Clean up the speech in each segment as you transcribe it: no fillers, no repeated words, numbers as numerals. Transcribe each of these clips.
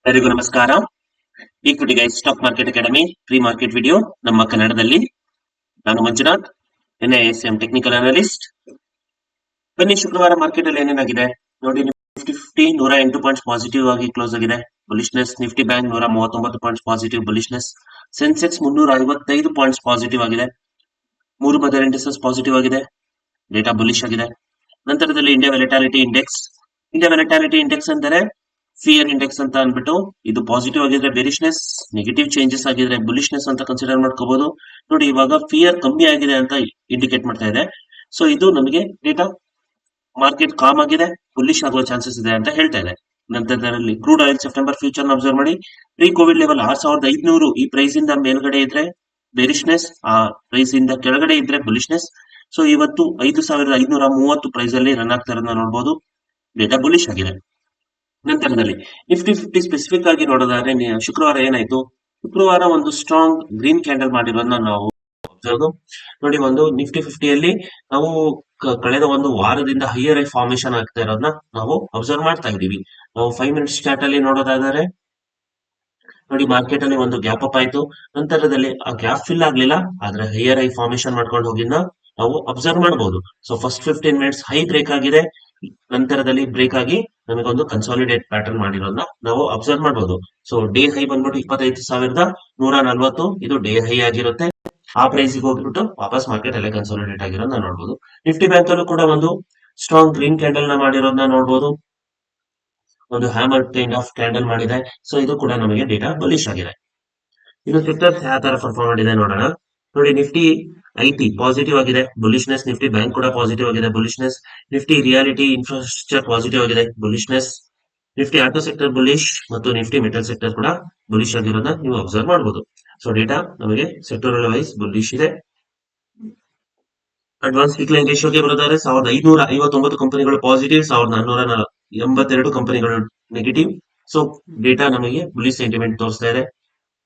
ಎಲ್ಲರಿಗೂ ನಮಸ್ಕಾರ. Equity guys stock market academy pre market video ನಮ್ಮ ಕನ್ನಡದಲ್ಲಿ. ನಾನು ಮಂಜುನಾಥ್, NISM ಟೆಕ್ನಿಕಲ್ ಅನಾಲಿಸ್ಟ್. ಬನ್ನಿ, ಶುಕ್ರವಾರ ಮಾರ್ಕೆಟ್ ಅಲ್ಲಿ ಏನೇನಾಗಿದೆ ನೋಡಿ. ನಿಫ್ಟಿ 108 ಪಾಯಿಂಟ್ಸ್ ಪಾಸಿಟಿವ್ ಆಗಿ ಕ್ಲೋಸ್ ಆಗಿದೆ, bullishness. Nifty bank 139 points positive, bullishness. Sensex 355 points positive ಆಗಿದೆ. 3 ಮದರ್ ಇಂಡಿಸಸ್ ಪಾಸಿಟಿವ್ ಆಗಿದೆ, ಡೇಟಾ ಬುಲಿಶ್ ಆಗಿದೆ. ನಂತರದಲ್ಲಿ ಇಂಡಿಯಾ ವೆಲಟಾಲಿಟಿ ಇಂಡೆಕ್ಸ್ ಅಂದರೆ ಫಿಯರ್ ಇಂಡೆಕ್ಸ್ ಅಂತ ಅನ್ಬಿಟ್ಟು, ಇದು ಪಾಸಿಟಿವ್ ಆಗಿದ್ರೆ ಬೇರಿಶ್ನೆಸ್, ನೆಗೆಟಿವ್ ಚೇಂಜಸ್ ಆಗಿದ್ರೆ ಬುಲಿಶ್ನೆಸ್ ಅಂತ ಕನ್ಸಿಡರ್ ಮಾಡ್ಕೋಬಹುದು. ನೋಡಿ, ಇವಾಗ ಫಿಯರ್ ಕಮ್ಮಿ ಆಗಿದೆ ಅಂತ ಇಂಡಿಕೇಟ್ ಮಾಡ್ತಾ ಇದೆ. ಸೊ ಇದು ನಮಗೆ ಡೇಟಾ ಮಾರ್ಕೆಟ್ ಕಾಮ್ ಆಗಿದೆ, ಬುಲಿಶ್ ಆಗುವ ಚಾನ್ಸಸ್ ಇದೆ ಅಂತ ಹೇಳ್ತಾ ಇದೆ. ನಂತರದಲ್ಲಿ crude oil September future observe ಮಾಡಿ. ಪ್ರೀ ಕೋವಿಡ್ ಲೆವೆಲ್ 6500 ಈ ಪ್ರೈಸ್ ಇಂದ ಮೇಲ್ಗಡೆ ಇದ್ರೆ ಬೇರಿಶ್ನೆಸ್, ಆ ಪ್ರೈಸ್ ಇಂದ ಕೆಳಗಡೆ ಇದ್ರೆ ಬುಲಿಶ್ನೆಸ್. ಸೊ ಇವತ್ತು 5530 ಪ್ರೈಸ್ ಅಲ್ಲಿ ರನ್ ಆಗ್ತಾ ಇರೋದನ್ನ ನೋಡಬಹುದು, ಡೇಟಾ ಬುಲಿಶ್ ಆಗಿದೆ. ನಂತರದಲ್ಲಿ ನಿಫ್ಟಿ 50 ಸ್ಪೆಸಿಫಿಕ್ ಆಗಿ ನೋಡೋದಾದ್ರೆ ಶುಕ್ರವಾರ ಏನಾಯ್ತು, ಶುಕ್ರವಾರ ಒಂದು ಸ್ಟ್ರಾಂಗ್ ಗ್ರೀನ್ ಕ್ಯಾಂಡಲ್ ಮಾಡಿರೋದನ್ನ ನಾವು ನೋಡಿ. ಒಂದು ನಿಫ್ಟಿ 50ಯಲ್ಲಿ ನಾವು ಕಳೆದ ಒಂದು ವಾರದಿಂದ ಹೈಯರ್ ಐ ಫಾರ್ಮೇಶನ್ ಆಗ್ತಾ ಇರೋದನ್ನ ನಾವು ಅಬ್ಸರ್ವ್ ಮಾಡ್ತಾ ಇದೀವಿ. ನಾವು 5 ಮಿನಿಟ್ಸ್ ಚಾರ್ಟ್ ಅಲ್ಲಿ ನೋಡೋದಾದ್ರೆ ನೋಡಿ, ಮಾರ್ಕೆಟ್ ಅಲ್ಲಿ ಒಂದು ಗ್ಯಾಪ್ ಅಪ್ ಆಯ್ತು. ನಂತರದಲ್ಲಿ ಆ ಗ್ಯಾಪ್ ಫಿಲ್ ಆಗ್ಲಿಲ್ಲ, ಆದ್ರೆ ಹೈಯರ್ ಐ ಫಾರ್ಮೇಶನ್ ಮಾಡ್ಕೊಂಡು ಹೋಗಿದ್ನ ನಾವು ಅಬ್ಸರ್ವ್ ಮಾಡಬಹುದು. So first 15 minutes high break ಆಗಿದೆ, ನಂತರದಲ್ಲಿ ಬ್ರೇಕ್ ಆಗಿ ನಮಗೊಂದು ಕನ್ಸಾಲಿಡೇಟ್ ಪ್ಯಾಟರ್ನ್ ಮಾಡಿರೋದನ್ನ ನಾವು ಅಬ್ಸರ್ವ್ ಮಾಡಬಹುದು. ಸೊ ಡೇ ಹೈ ಬಂದ್ಬಿಟ್ಟು 25,140, ಇದು ಡೇ ಹೈ ಆಗಿರುತ್ತೆ. ಆ ಪ್ರೈಸ್ ಹೋಗ್ಬಿಟ್ಟು ವಾಪಸ್ ಮಾರ್ಕೆಟ್ ಅಲ್ಲೇ ಕನ್ಸಾಲಿಡೇಟ್ ಆಗಿರೋದನ್ನ ನೋಡಬಹುದು. ನಿಫ್ಟಿ ಬ್ಯಾಂಕ್ ಅಲ್ಲೂ ಕೂಡ ಒಂದು ಸ್ಟ್ರಾಂಗ್ ಗ್ರೀನ್ ಕ್ಯಾಂಡಲ್ ನ ಮಾಡಿರೋದನ್ನ ನೋಡಬಹುದು, ಒಂದು ಹ್ಯಾಮರ್ ಕೈಂಡ್ ಆಫ್ ಕ್ಯಾಂಡಲ್ ಮಾಡಿದೆ. ಸೊ ಇದು ಕೂಡ ನಮಗೆ ಡೇಟಾ ಬಲಿಶ್ ಆಗಿದೆ. ಇದು ಸೆಕ್ಟರ್ಸ್ ಯಾವ ತರ ಪರ್ಫಾರ್ಮ್ ಮಾಡಿದೆ ನೋಡೋಣ. ನೋಡಿ, ನಿಫ್ಟಿ IT ಪಾಸಿಟಿವ್ ಆಗಿದೆ, ಬುಲಿಶ್ನೆಸ್. ನಿಫ್ಟಿ ಬ್ಯಾಂಕ್ ಕೂಡ ಪಾಸಿಟಿವ್ ಆಗಿದೆ, bullishness. Nifty reality infrastructure positive ಆಗಿದೆ, bullishness. Nifty auto sector bullish ಮತ್ತು ನಿಫ್ಟಿ ಮೆಟಲ್ ಸೆಕ್ಟರ್ ಕೂಡ ಬುಲಿಶ್ ಆಗಿರೋದನ್ನ ನೀವು ಅಬ್ಸರ್ವ್ ಮಾಡಬಹುದು. ಸೊ ಡೇಟಾ ನಮಗೆ ಸೆಕ್ಟೋರಲ್ ವೈಸ್ ಬುಲಿಶ್ ಇದೆ. ಅಡ್ವಾನ್ಸ್ ಡಿಕ್ಲೈನ್ ರೇಷಿಯೋಗೆ ಬರೋದಾದ್ರೆ 1559 ಕಂಪನಿಗಳು ಪಾಸಿಟಿವ್, 1482 ಕಂಪನಿಗಳು ನೆಗೆಟಿವ್. ಸೊ ಡೇಟಾ ನಮಗೆ ಬುಲಿಶ್ ಸೆಂಟಿಮೆಂಟ್ ತೋರಿಸ್ತಾ ಇದೆ.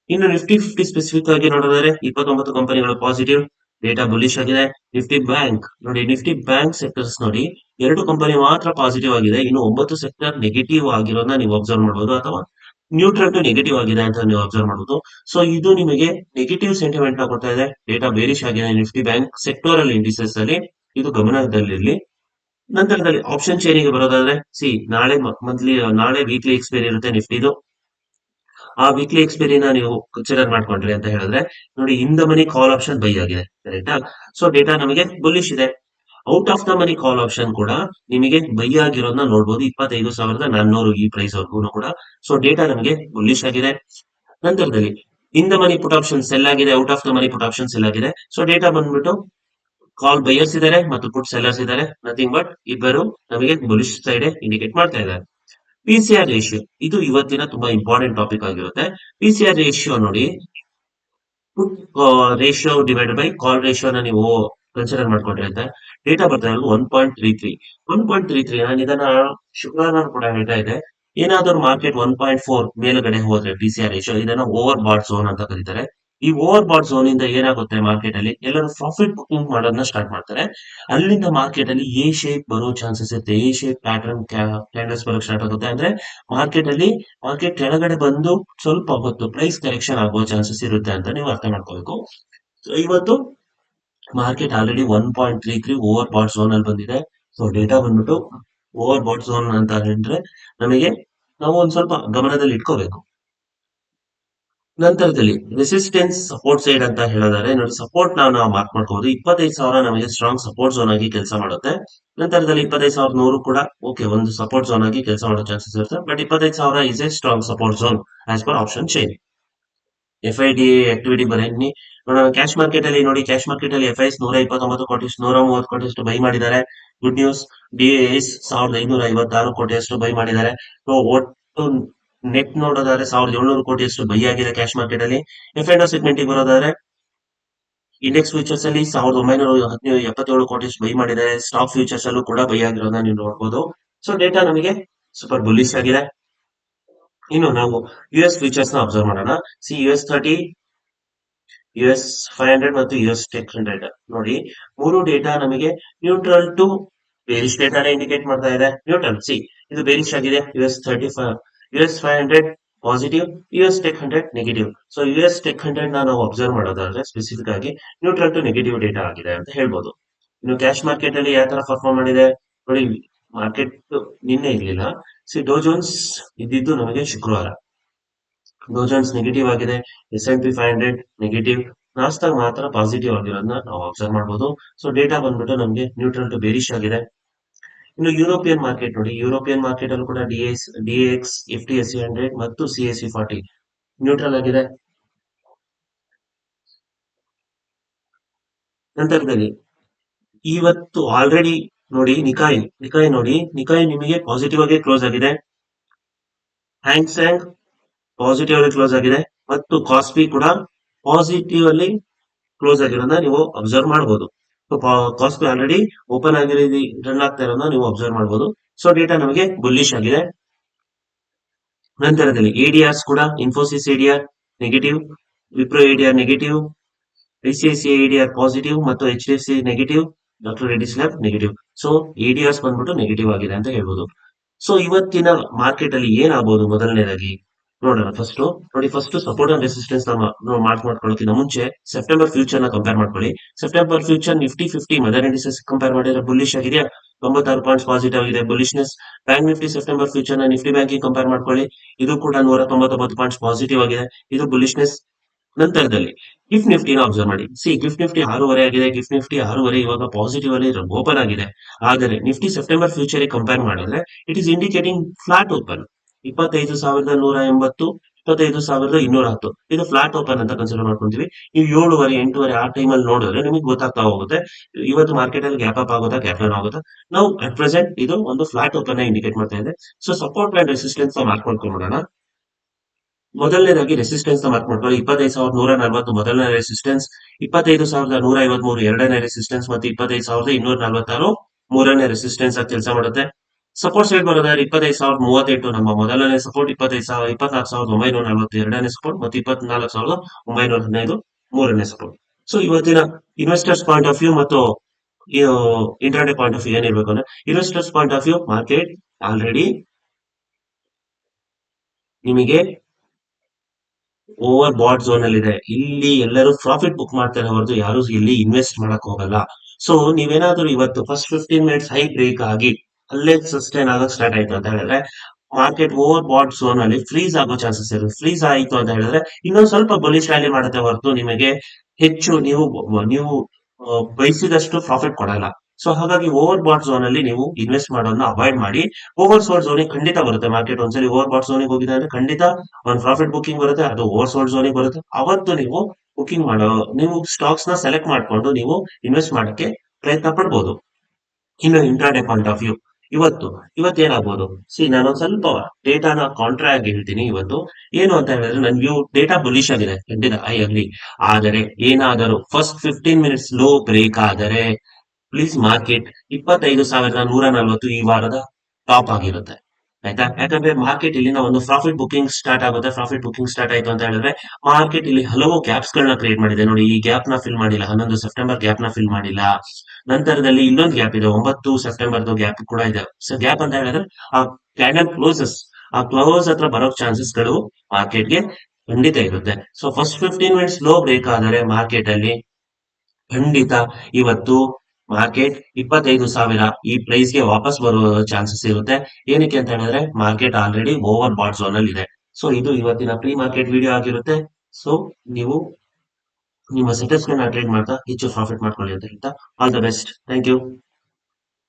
ಇನ್ನು ನಿಫ್ಟಿ 50 ಸ್ಪೆಸಿಫಿಕ್ ಆಗಿ ನೋಡಿದರೆ 29 ಕಂಪನಿಗಳು ಪಾಸಿಟಿವ್, ಡೇಟಾ ಬುಲಿಶ್ ಆಗಿದೆ. ನಿಫ್ಟಿ ಬ್ಯಾಂಕ್ ನೋಡಿ, ನಿಫ್ಟಿ ಬ್ಯಾಂಕ್ ಸೆಕ್ಟರ್ಸ್ ನೋಡಿ, 2 ಕಂಪನಿ ಮಾತ್ರ ಪಾಸಿಟಿವ್ ಆಗಿದೆ, ಇನ್ನು 9 ಸೆಕ್ಟರ್ ನೆಗೆಟಿವ್ ಆಗಿರೋದನ್ನ ನೀವು ಅಬ್ಸರ್ವ್ ಮಾಡಬಹುದು, ಅಥವಾ ನ್ಯೂಟ್ರಲ್ ಟು ನೆಗೆಟಿವ್ ಆಗಿದೆ ಅಂತ ನೀವು ಅಬ್ಸರ್ವ್ ಮಾಡಬಹುದು. ಸೊ ಇದು ನಿಮಗೆ ನೆಗೆಟಿವ್ ಸೆಂಟಿಮೆಂಟ್ ನ ಕೊಡ್ತಾ ಇದೆ. ಡೇಟಾ ಬೇರಿಶ್ ಆಗಿದೆ ನಿಫ್ಟಿ ಬ್ಯಾಂಕ್ ಸೆಕ್ಟೋರಲ್ ಇಂಡಿಸಸ್ ಅಲ್ಲಿ, ಇದು ಗಮನದಲ್ಲಿರಲಿ. ನಂತರದಲ್ಲಿ ಆಪ್ಷನ್ ಚೈನಿಗೆ ಬರೋದಾದ್ರೆ, ನಾಳೆ ವೀಕ್ಲಿ ಎಕ್ಸ್ಪೈರಿ ಇರುತ್ತೆ ನಿಫ್ಟಿದು. ಆ ವೀಕ್ಲಿ ಎಕ್ಸ್ಪೈರಿನ ನೀವು ಕನ್ಸಿಡರ್ ಮಾಡ್ಕೊಂಡ್ರಿ ಅಂತ ಹೇಳಿದ್ರೆ ನೋಡಿ, ಇನ್ the money call option by ಆಗಿದೆ, ಕರೆಕ್ಟಾ? ಸೊ ಡೇಟಾ ನಮಗೆ ಬುಲಿಶ್ ಇದೆ. Out of the money call option ಕೂಡ ನಿಮಗೆ ಬೈ ಆಗಿರೋದನ್ನ ನೋಡಬಹುದು, 25,400 ಈ ಪ್ರೈಸ್ ವರ್ಗೂ ಕೂಡ. ಸೊ ಡೇಟಾ ನಮಗೆ ಬುಲಿಶ್ ಆಗಿದೆ. ನಂತರದಲ್ಲಿ in the money put option sell ಆಗಿದೆ, out of the money put option sell ಆಗಿದೆ. ಸೊ ಡೇಟಾ ಬಂದ್ಬಿಟ್ಟು ಕಾಲ್ ಬೈಯರ್ಸ್ ಇದಾರೆ ಮತ್ತು ಪುಟ್ ಸೆಲ್ಲರ್ಸ್ ಇದಾರೆ, ನಥಿಂಗ್ ಬಟ್ ಇಬ್ಬರು ನಮಗೆ ಬುಲಿಶ್ ಸೈಡ್ ಇಂಡಿಕೇಟ್ ಮಾಡ್ತಾ ಇದ್ದಾರೆ. PCR ರೇಷಿಯೋ, ಇದು ಇವತ್ತಿನ ತುಂಬಾ ಇಂಪಾರ್ಟೆಂಟ್ ಟಾಪಿಕ್ ಆಗಿರುತ್ತೆ. PCR ರೇಷಿಯೋ ನೋಡಿ, ಪುಟ್ ರೇಷಿಯೋ ಡಿವೈಡ್ ಬೈ ಕಾಲ್ ರೇಷಿಯೋನ ನೀವು ಕನ್ಸಿಡರ್ ಮಾಡ್ಕೊಂಡ್ರೆ ಅಂತ ಡೇಟಾ ಬರ್ತಾ ಇರೋದು 1.33. ನಾನು ಇದನ್ನ ಶುಕ್ರವಾರ ಕೂಡ ಹೇಳ್ತಾ ಇದೆ, ಏನಾದರೂ ಮಾರ್ಕೆಟ್ 1.4 ಮೇಲ್ಗಡೆ ಹೋದ್ರೆ PCR ರೇಷಿಯೋ, ಇದನ್ನ ಓವರ್ ಬಾಟ್ ಝೋನ್ ಅಂತ ಕರೀತಾರೆ. ಈ ಓವರ್ ಬಾಟ್ ಝೋನ್ ಇಂದ ಏನಾಗುತ್ತೆ, ಮಾರ್ಕೆಟ್ ಅಲ್ಲಿ ಎಲ್ಲರೂ ಪ್ರಾಫಿಟ್ ಬುಕಿಂಗ್ ಮಾಡೋದನ್ನ ಸ್ಟಾರ್ಟ್ ಮಾಡ್ತಾರೆ. ಅಲ್ಲಿಂದ ಮಾರ್ಕೆಟ್ ಅಲ್ಲಿ ಎ ಶೇಪ್ ಬರೋ ಚಾನ್ಸಸ್ ಇರುತ್ತೆ, ಎ ಶೇಪ್ ಪ್ಯಾಟರ್ನ್ ಕ್ಯಾಂಡಲ್ಸ್ ಬರೋಕ್ ಸ್ಟಾರ್ಟ್ ಆಗುತ್ತೆ. ಅಂದ್ರೆ ಮಾರ್ಕೆಟ್ ಕೆಳಗಡೆ ಬಂದು ಸ್ವಲ್ಪ ಹೊತ್ತು ಪ್ರೈಸ್ ಕರೆಕ್ಷನ್ ಆಗುವ ಚಾನ್ಸಸ್ ಇರುತ್ತೆ ಅಂತ ನೀವು ಅರ್ಥ ಮಾಡ್ಕೋಬೇಕು. ಸೊ ಇವತ್ತು market already 1.33 overbought zone ಅಲ್ಲಿ ಬಂದಿದೆ. ಸೊ ಡೇಟಾ ಬಂದ್ಬಿಟ್ಟು ಓವರ್ ಬಾಟ್ ಝೋನ್ ಅಂತ ಹೇಳಿದ್ರೆ ನಾವು ಒಂದ್ ಸ್ವಲ್ಪ ಗಮನದಲ್ಲಿ ಇಟ್ಕೋಬೇಕು. ನಂತರದಲ್ಲಿ ರೆಸಿಸ್ಟೆನ್ಸ್ ಸಪೋರ್ಟ್ ಸೈಡ್ ಅಂತ ಹೇಳಿದ್ರೆ ನೋಡಿ, ಸಪೋರ್ಟ್ ನಾವು ಮಾರ್ಕ್ ಮಾಡ್ಕೋಬಹುದು. 25,000 ನಮಗೆ ಸ್ಟ್ರಾಂಗ್ ಸಪೋರ್ಟ್ ಝೋನ್ ಆಗಿ ಕೆಲಸ ಮಾಡುತ್ತೆ. ನಂತರದಲ್ಲಿ 25,100 ಕೂಡ ಓಕೆ, ಒಂದು ಸಪೋರ್ಟ್ ಝೋನ್ ಆಗಿ ಕೆಲಸ ಮಾಡೋ ಚಾನ್ಸಸ್ ಇರುತ್ತೆ. But 25,000 is A strong support zone as per option chain. FID activity ಬನ್ನಿ ನೋಡೋಣ. ಕ್ಯಾಶ್ ಮಾರ್ಕೆಟ್ ಅಲ್ಲಿ ನೋಡಿ, ಕ್ಯಾಶ್ ಮಾರ್ಕೆಟ್ ಅಲ್ಲಿ FIs 129 ಕೋಟಿ 130 ಕೋಟಿಯಷ್ಟು ಬೈ ಮಾಡಿದ್ದಾರೆ. Good news. DIs 1,556 ಕೋಟಿಯಷ್ಟು ಬೈ ಮಾಡಿದ್ದಾರೆ. ಸೊ ಒಟ್ಟು ನೆಟ್ ನೋಡೋದಾದ್ರೆ 1,700 ಕೋಟಿಯಷ್ಟು ಬೈ ಆಗಿದೆ ಕ್ಯಾಶ್ ಮಾರ್ಕೆಟ್ ಅಲ್ಲಿ. F&O ಸೆಗ್ಮೆಂಟ್ ಬರೋದಾದ್ರೆ ಇಂಡೆಕ್ಸ್ ಫ್ಯೂಚರ್ಸ್ ಅಲ್ಲಿ 1,977 ಕೋಟಿಯಷ್ಟು ಬೈ ಮಾಡಿದ್ದಾರೆ. ಸ್ಟಾಕ್ ಫ್ಯೂಚರ್ಸ್ ಅಲ್ಲೂ ಕೂಡ ಬೈ ಆಗಿರೋದನ್ನ ನೀವು ನೋಡಬಹುದು. ಸೊ ಡೇಟಾ ನಮಗೆ ಸೂಪರ್ ಬುಲಿಶ್ ಆಗಿದೆ. ಇನ್ನು ನಾವು US ಫ್ಯೂಚರ್ಸ್ ನ ಅಬ್ಸರ್ವ್ ಮಾಡೋಣ. US30, US 500 ಮತ್ತು US Tech 100 ನೋಡಿ, ಮೂರು ಡೇಟಾ ನಮಗೆ ನ್ಯೂಟ್ರಲ್ ಟು ಬೇರಿಶ್ ಡೇಟಾನ ಇಂಡಿಕೇಟ್ ಮಾಡ್ತಾ ಇದೆ. ನ್ಯೂಟ್ರಲ್ ಇದು ಬೇರಿಶ್ ಆಗಿದೆ. US 500 positive, US tech 100 negative. So US tech 100 ನಾವು ಅಬ್ಸರ್ವ್ ಮಾಡೋದಾದ್ರೆ ಸ್ಪೆಸಿಫಿಕ್ ಆಗಿ ನ್ಯೂಟ್ರಲ್ ಟು ನೆಗೆಟಿವ್ ಡೇಟಾ ಆಗಿದೆ ಅಂತ ಹೇಳ್ಬೋದು. ಇನ್ನು ಕ್ಯಾಶ್ ಮಾರ್ಕೆಟ್ ಅಲ್ಲಿ ಯಾವ ತರ ಪರ್ಫಾರ್ಮ್ ಮಾಡಿದೆ ನೋಡಿ. ಮಾರ್ಕೆಟ್ ನಿನ್ನೆ ಇರ್ಲಿಲ್ಲ. ಡೋ ಜೋನ್ಸ್ ಇದ್ದಿದ್ದು ನಮಗೆ ಶುಕ್ರವಾರ. ಡೋ ಜೋನ್ಸ್ ನೆಗೆಟಿವ್ ಆಗಿದೆ, S&P 500 ನೆಗೆಟಿವ್, ನಾಸ್ತಾಗ್ ಮಾತ್ರ ಪಾಸಿಟಿವ್ ಆಗಿರೋದನ್ನ ನಾವು ಅಬ್ಸರ್ವ್ ಮಾಡಬಹುದು. ಸೊ ಡೇಟಾ ಬಂದ್ಬಿಟ್ಟು ನಮಗೆ ನ್ಯೂಟ್ರಲ್ ಟು ಬೇರಿಶ್ ಆಗಿದೆ. ಇನ್ನು ಯುರೋಪಿಯನ್ ಮಾರ್ಕೆಟ್ ನೋಡಿ, ಯುರೋಪಿಯನ್ ಮಾರ್ಕೆಟ್ ಅಲ್ಲೂ ಕೂಡ DAX, FTSE 100 ಮತ್ತು CAC 40 ನ್ಯೂಟ್ರಲ್ ಆಗಿದೆ. ನಂತರದಲ್ಲಿ ಇವತ್ತು ಆಲ್ರೆಡಿ ನೋಡಿ ನಿಕಾಯ್ ನಿಮಗೆ ಪಾಸಿಟಿವ್ ಆಗಿ ಕ್ಲೋಸ್ ಆಗಿದೆ. ಹ್ಯಾಂಗ್ ಸ್ಯಾಂಗ್ ಪಾಸಿಟಿವ್ ಅಲ್ಲಿ ಕ್ಲೋಸ್ ಆಗಿದೆ ಮತ್ತು ಕಾಸ್ಪಿ ಕೂಡ ಪಾಸಿಟಿವ್ ಅಲ್ಲಿ ಕ್ಲೋಸ್ ಆಗಿರೋದನ್ನ ನೀವು ಅಬ್ಸರ್ವ್ ಮಾಡಬಹುದು. ಕಾಸ್ಪಿ ಆಲ್ರೆಡಿ ಓಪನ್ ಆಗಿರೋದು ರನ್ ಆಗ್ತಾ ಇರೋದನ್ನ ನೀವು ಅಬ್ಸರ್ವ್ ಮಾಡಬಹುದು. ಸೊ ಡೇಟಾ ನಮಗೆ ಬುಲ್ಲಿಶ್ ಆಗಿದೆ. ನಂತರದಲ್ಲಿ ADRs ಕೂಡ Infosys ADR negative, Wipro ADR negative, ICICI ADR positive ಮತ್ತು HDFC negative, doctor Reddy's lab negative. So ADRs ಬಂದ್ಬಿಟ್ಟು ನೆಗೆಟಿವ್ ಆಗಿದೆ ಅಂತ ಹೇಳ್ಬೋದು. ಸೊ ಇವತ್ತಿನ ಮಾರ್ಕೆಟ್ ಅಲ್ಲಿ ಏನಾಗಬಹುದು ಮೊದಲನೇದಾಗಿ ನೋಡೋಣ. First support and resistance mark ಮಾಡ್ಕೊಳ್ಳೋಕ್ಕಿಂತ ಮುಂಚೆ ಸೆಪ್ಟೆಂಬರ್ ಫ್ಯೂಚರ್ ನ ಕಂಪೇರ್ ಮಾಡ್ಕೊಳ್ಳಿ. September future Nifty 50 mother indices compare ಮಾಡಿದ್ರೆ ಬುಲ್ಲಿಶ್ ಆಗಿದೆಯಾ? 96 ಪಾಯಿಂಟ್ಸ್ ಪಾಸಿಟಿವ್ ಆಗಿದೆ bullishness. Bank Nifty September future ನ ನಿಫ್ಟಿ ಬ್ಯಾಂಕಿಂಗ್ ಕಂಪೇರ್ ಮಾಡ್ಕೊಳ್ಳಿ. ಇದು ಕೂಡ 199 ಪಾಯಿಂಟ್ಸ್ ಪಾಸಿಟಿವ್ ಆಗಿದೆ, ಇದು ಬುಲ್ಲಿಶ್ನೆಸ್. ನಂತರದಲ್ಲಿ ಗಿಫ್ಟ್ ನಿಫ್ಟಿನ ಅಬ್ಸರ್ವ್ ಮಾಡಿ. ಗಿಫ್ಟ್ ನಿಫ್ಟಿ 6.5 ಆಗಿದೆ. ಗಿಫ್ಟ್ ನಿಫ್ಟಿ 6.5 ಇವಾಗ ಪಾಸಿಟಿವ್ ಅಲ್ಲಿ ಓಪನ್ ಆಗಿದೆ. ಆದರೆ ನಿಫ್ಟಿ ಸೆಪ್ಟೆಂಬರ್ ಫ್ಯೂಚರ್ ಕಂಪೇರ್ ಮಾಡಿದ್ರೆ it is indicating flat open. 25,180, 25,210 ಇದು ಫ್ಲಾಟ್ ಓಪನ್ ಅಂತ ಕನ್ಸಿಡರ್ ಮಾಡ್ಕೊಂತೀವಿ. ನೀವು 7:30, 8:30 ಆ ಟೈಮ್ ಅಲ್ಲಿ ನೋಡಿದ್ರೆ ನಿಮಗೆ ಗೊತ್ತಾಗ್ತಾ ಹೋಗುತ್ತೆ ಇವತ್ತು ಮಾರ್ಕೆಟ್ ಅಲ್ಲಿ ಗ್ಯಾಪ್ ಅಪ್ ಆಗುತ್ತಾ, ಗ್ಯಾಪ್ ಡೌನ್ ಆಗುತ್ತಾ. ನಾವು ಅಟ್ ಪ್ರೆಸೆಂಟ್ ಇದು ಒಂದು ಫ್ಲಾಟ್ ಓಪನ್ ಇಂಡಿಕೇಟ್ ಮಾಡ್ತಾ ಇದೆ. So support and resistance mark ಮಾಡ್ಕೊಂಡ್ಬಿಡೋಣ. ಮೊದಲನೇದಾಗಿ ರೆಸಿಸ್ಟೆನ್ಸ್ ಮಾರ್ಕ್ ಮಾಡ್ಕೊಳ್ಳಿ. 25,140 ಮೊದಲನೇ ರೆಸಿಸ್ಟೆನ್ಸ್, 25,153 ಎರಡನೇ ರೆಸಿಸ್ಟೆನ್ಸ್ ಮತ್ತು 25,246 ಮೂರನೇ ರೆಸಿಸ್ಟೆನ್ಸ್ ಆಗಿ ಕೆಲಸ ಮಾಡುತ್ತೆ. ಸಪೋರ್ಟ್ ಸೈಡ್ ಬರೋದಾದ್ರೆ 25,038 ನಮ್ಮ ಮೊದಲನೇ ಸಪೋರ್ಟ್, 24,940 ಎರಡನೇ ಸಪೋರ್ಟ್ ಮತ್ತು 24,915 ಮೂರನೇ ಸಪೋರ್ಟ್. ಸೊ ಇವತ್ತಿನ ಇನ್ವೆಸ್ಟರ್ಸ್ ಪಾಯಿಂಟ್ ಆಫ್ ವ್ಯೂ ಮತ್ತು ಇಂಟರ್ಡೇ ಪಾಯಿಂಟ್ ಆಫ್ ವ್ಯೂ ಏನಿರ್ಬೇಕು ಅಂದ್ರೆ, investors point of view market already ನಿಮಗೆ ಓವರ್ ಬಾಟ್ ಝೋನ್ ಅಲ್ಲಿ ಇದೆ. ಇಲ್ಲಿ ಎಲ್ಲರೂ ಪ್ರಾಫಿಟ್ ಬುಕ್ ಮಾಡ್ತಾರೆ ಹೊರತು ಯಾರು ಇಲ್ಲಿ ಇನ್ವೆಸ್ಟ್ ಮಾಡಕ್ ಹೋಗಲ್ಲ. ಸೊ ನೀವೇನಾದ್ರೂ ಇವತ್ತು ಫಸ್ಟ್ 15 ಮಿನಿಟ್ಸ್ ಹೈ ಬ್ರೇಕ್ ಆಗಿ ಅಲ್ಲೇ ಸಸ್ಟೈನ್ ಆಗಕ್ ಸ್ಟಾರ್ಟ್ ಆಯ್ತು ಅಂತ ಹೇಳಿದ್ರೆ ಮಾರ್ಕೆಟ್ ಓವರ್ ಬಾಟ್ ಝೋನ್ ಅಲ್ಲಿ ಫ್ರೀಸ್ ಆಗೋ ಚಾನ್ಸಸ್ ಇರುತ್ತೆ. ಫ್ರೀಸ್ ಆಯ್ತು ಅಂತ ಹೇಳಿದ್ರೆ ಇನ್ನೊಂದ್ ಸ್ವಲ್ಪ ಬಲಿಶ್ ರ್ಯಾಲಿ ಮಾಡುತ್ತೆ ಹೊರತು ನಿಮಗೆ ಹೆಚ್ಚು ನೀವು ಬಯಸಿದಷ್ಟು ಪ್ರಾಫಿಟ್ ಕೊಡಲ್ಲ. ಸೊ ಹಾಗಾಗಿ ಓವರ್ ಬಾಟ್ ಝೋನ್ ಅಲ್ಲಿ ನೀವು ಇನ್ವೆಸ್ಟ್ ಮಾಡೋದನ್ನ ಅವಾಯ್ಡ್ ಮಾಡಿ. ಓವರ್ ಸೋಲ್ಡ್ ಝೋನಿಗೆ ಖಂಡಿತ ಬರುತ್ತೆ ಮಾರ್ಕೆಟ್. ಒಂದ್ಸಲಿ ಓವರ್ ಬಾಟ್ ಝೋನಿಗೆ ಹೋಗಿದೆ ಅಂದ್ರೆ ಖಂಡಿತ ಒಂದು ಪ್ರಾಫಿಟ್ ಬುಕಿಂಗ್ ಬರುತ್ತೆ, ಅದು ಓವರ್ ಸೋಲ್ಡ್ ಝೋನಿಗೆ ಬರುತ್ತೆ. ಅವತ್ತು ನೀವು ಸ್ಟಾಕ್ಸ್ ನ ಸೆಲೆಕ್ಟ್ ಮಾಡ್ಕೊಂಡು ನೀವು ಇನ್ವೆಸ್ಟ್ ಮಾಡಕ್ಕೆ ಪ್ರಯತ್ನ ಪಡ್ಬೋದು. ಇನ್ನು ಇಂಟ್ರಾಡೇ ಪಾಯಿಂಟ್ ಆಫ್ ವ್ಯೂ ಇವತ್ತೇನಾಗ್ಬೋದು, ನಾನೊಂದ್ ಸ್ವಲ್ಪ ಡೇಟಾನ ಕಾಂಟ್ರಾ ಆಗಿ ಹೇಳ್ತೀನಿ. ಇವತ್ತು ಏನು ಅಂತ ಹೇಳಿದ್ರೆ ನನ್ ವ್ಯೂ ಡೇಟಾ ಬುಲಿಶ್ ಆಗಿದೆ, ಖಂಡಿತ ಐ ಅಗ್ರಿ. ಆದರೆ ಏನಾದರೂ ಫಸ್ಟ್ 15 ಮಿನಿಟ್ಸ್ ಲೋ ಬ್ರೇಕ್ ಆದರೆ ಪ್ಲೀಸ್ ಮಾರ್ಕೆಟ್ 25,140 ಈ ವಾರದ ಟಾಪ್ ಆಗಿರುತ್ತೆ. ಆಯ್ತಾ? ಯಾಕಂದ್ರೆ ಮಾರ್ಕೆಟ್ ಇಲ್ಲಿಂದ ಒಂದು ಪ್ರಾಫಿಟ್ ಬುಕಿಂಗ್ ಸ್ಟಾರ್ಟ್ ಆಗುತ್ತೆ. ಪ್ರಾಫಿಟ್ ಬುಕಿಂಗ್ ಸ್ಟಾರ್ಟ್ ಆಯ್ತು ಅಂತ ಹೇಳಿದ್ರೆ ಮಾರ್ಕೆಟ್ ಇಲ್ಲಿ ಹಲವು ಗ್ಯಾಪ್ಸ್ ಗಳನ್ನ ಕ್ರಿಯೇಟ್ ಮಾಡಿದೆ. ನೋಡಿ, ಈ ಗ್ಯಾಪ್ ನ ಫಿಲ್ ಮಾಡಿಲ್ಲ, 11 ಸೆಪ್ಟೆಂಬರ್ ಗ್ಯಾಪ್ ನ ಫಿಲ್ ಮಾಡಿಲ್ಲ. ನಂತರದಲ್ಲಿ ಇನ್ನೊಂದು ಗ್ಯಾಪ್ ಇದೆ, 9 ಸೆಪ್ಟೆಂಬರ್ ಗ್ಯಾಪ್ ಕೂಡ ಇದೆ. ಸೊ ಗ್ಯಾಪ್ ಅಂತ ಹೇಳಿದ್ರೆ ಆ ಕ್ಯಾಂಡಲ್ ಕ್ಲೋಸಸ್, ಆ ಕ್ಲೋಸ್ ಹತ್ರ ಬರೋ ಚಾನ್ಸಸ್ ಗಳು ಮಾರ್ಕೆಟ್ಗೆ ಖಂಡಿತ ಇರುತ್ತೆ. So first 15 minutes low break ಆದರೆ ಮಾರ್ಕೆಟ್ ಅಲ್ಲಿ ಖಂಡಿತ ಇವತ್ತು ಮಾರ್ಕೆಟ್ 25,000 ಈ ಪ್ರೈಸ್ ಗೆ ವಾಪಸ್ ಬರುವ ಚಾನ್ಸಸ್ ಇರುತ್ತೆ. ಏನಕ್ಕೆ ಅಂತ ಹೇಳಿದ್ರೆ market already overbought zone ಅಲ್ಲಿ ಇದೆ. ಸೊ ಇದು ಇವತ್ತಿನ ಪ್ರೀ ಮಾರ್ಕೆಟ್ ವಿಡಿಯೋ ಆಗಿರುತ್ತೆ. ಸೊ ನೀವು ನಿಮ್ಮ ಸೆಟಲ್ಸ್ ಗಳನ್ನ ಟ್ರೇಡ್ ಮಾಡ್ತಾ ಹೆಚ್ಚು ಪ್ರಾಫಿಟ್ ಮಾಡ್ಕೊಳ್ಳಿ ಅಂತ ಹೇಳ್ತಾ all the best. Thank you.